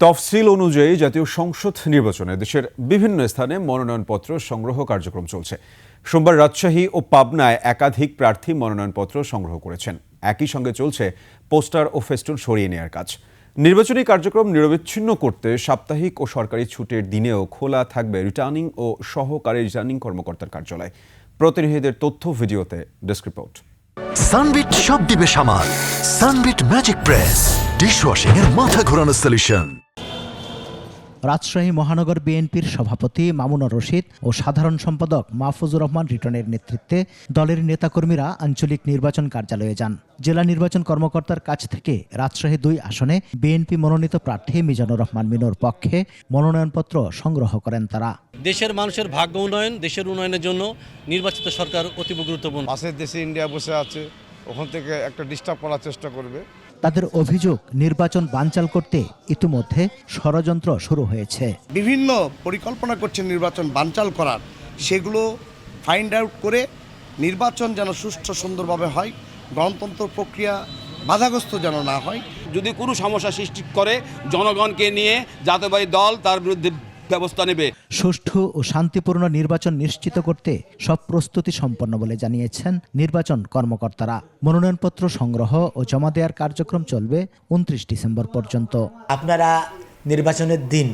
তফসিল অনুযায়ী জাতীয় সংসদ নির্বাচনে দেশের বিভিন্ন স্থানে মনোনয়নপত্র সংগ্রহ কার্যক্রম চলছে। সোমবার রাজশাহী ও পাবনায় একাধিক প্রার্থী মনোনয়নপত্র সংগ্রহ করেছেন। একই সঙ্গে চলছে পোস্টার ও ফেস্টুন সরিয়ে নেওয়ার কাজ। নির্বাচনী কার্যক্রম নিরবিচ্ছিন্ন করতে সাপ্তাহিক ও সরকারি ছুটির দিনেও খোলা থাকবে রিটার্নিং ও সহকারী রিটার্নিং কর্মকর্তার কার্যালয়। প্রতিনিধিদের তথ্য ভিডিওতে ডেস্ক রিপোর্ট। সানবিট সব দিবে সামাল। সানবিট ম্যাজিক প্রেস ডিশওয়াশিং এর মাথা ঘোরানো সলিউশন। রাজশাহী মহানগর বিএনপির সভাপতি মামুনুর রশিদ ও সাধারণ সম্পাদক মাহফুজুর রহমান রিটনের নেতৃত্বে দলের নেতাকর্মীরা আঞ্চলিক নির্বাচন কার্যালয়ে যান। জেলা নির্বাচন কর্মকর্তার কাছ থেকে রাজশাহী 2 আসনে বিএনপি মনোনীত প্রার্থী মিজানুর রহমান মিনুর পক্ষে মনোনয়নপত্র সংগ্রহ করেন তারা। দেশের মানুষের ভাগ্য উন্নয়ন, দেশের উন্নয়নের জন্য নির্বাচিত সরকার অতীব গুরুত্বপূর্ণ। পাশের দেশে ইন্ডিয়া বসে আছে, ওখান থেকে একটা ডিস্টার্ব করার চেষ্টা করবে। তাদের অভিযোগ, নির্বাচন বানচাল করতে ইতিমধ্যে ষড়যন্ত্র শুরু হয়েছে। বিভিন্ন পরিকল্পনা করছে নির্বাচন বানচাল করার, সেগুলো ফাইন্ড আউট করে নির্বাচন যেন সুষ্ঠু সুন্দরভাবে হয়, গণতন্ত্র প্রক্রিয়া বাধাগ্রস্ত যেন না হয়। যদি কোনো সমস্যা সৃষ্টি করে জনগণকে নিয়ে জাতীয়বাদী দল তার বিরুদ্ধে ব্যবস্থা নেবে। সুষ্ঠু ও শান্তিপূর্ণ নির্বাচন নিশ্চিত করতে সব প্রস্তুতি সম্পন্ন বলে জানিয়েছেন নির্বাচন কর্মকর্তারা। মনোনয়নপত্র সংগ্রহ ও জমা দেওয়ার কার্যক্রম চলবে 29 ডিসেম্বর পর্যন্ত। আপনারা নির্বাচনের দিন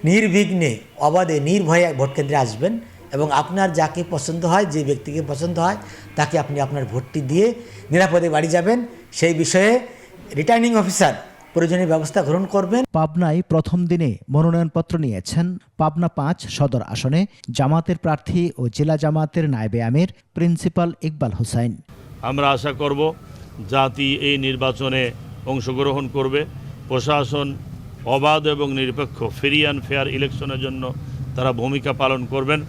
নির্বিঘ্নে, অবাধে, নির্ভয়ে ভোটকেন্দ্রে আসবেন এবং আপনার যাকে পছন্দ হয়, যে ব্যক্তিকে পছন্দ হয় তাকে আপনি আপনার ভোটটি দিয়ে নিরাপদে বাড়ি যাবেন। সেই বিষয়ে রিটার্নিং অফিসার প্রয়োজনীয় ব্যবস্থা গ্রহণ করবেন। পাবনায় প্রথম দিনে মনোনয়নপত্র নিয়েছেন পাবনা 5 সদর আসনে জামাতের প্রার্থী ও জেলা জামাতের নায়েবে আমির প্রিন্সিপাল ইকবাল হোসাইন। আমরা আশা করব জাতি এই নির্বাচনে অংশগ্রহণ করবে। প্রশাসন অবাধ এবং নিরপেক্ষ ফ্রি অ্যান্ড ফেয়ার ইলেকশনের জন্য তারা ভূমিকা পালন করবেন।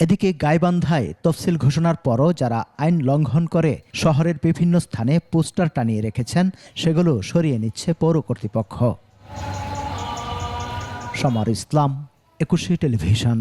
এদিকে গাইবান্ধায় তফসিল ঘোষণার পরও যারা আইন লঙ্ঘন করে শহরের বিভিন্ন স্থানে পোস্টার টানিয়ে রেখেছেন, সেগুলো সরিয়ে নিচ্ছে পৌর কর্তৃপক্ষ। সমর ইসলাম, 21 টেলিভিশন।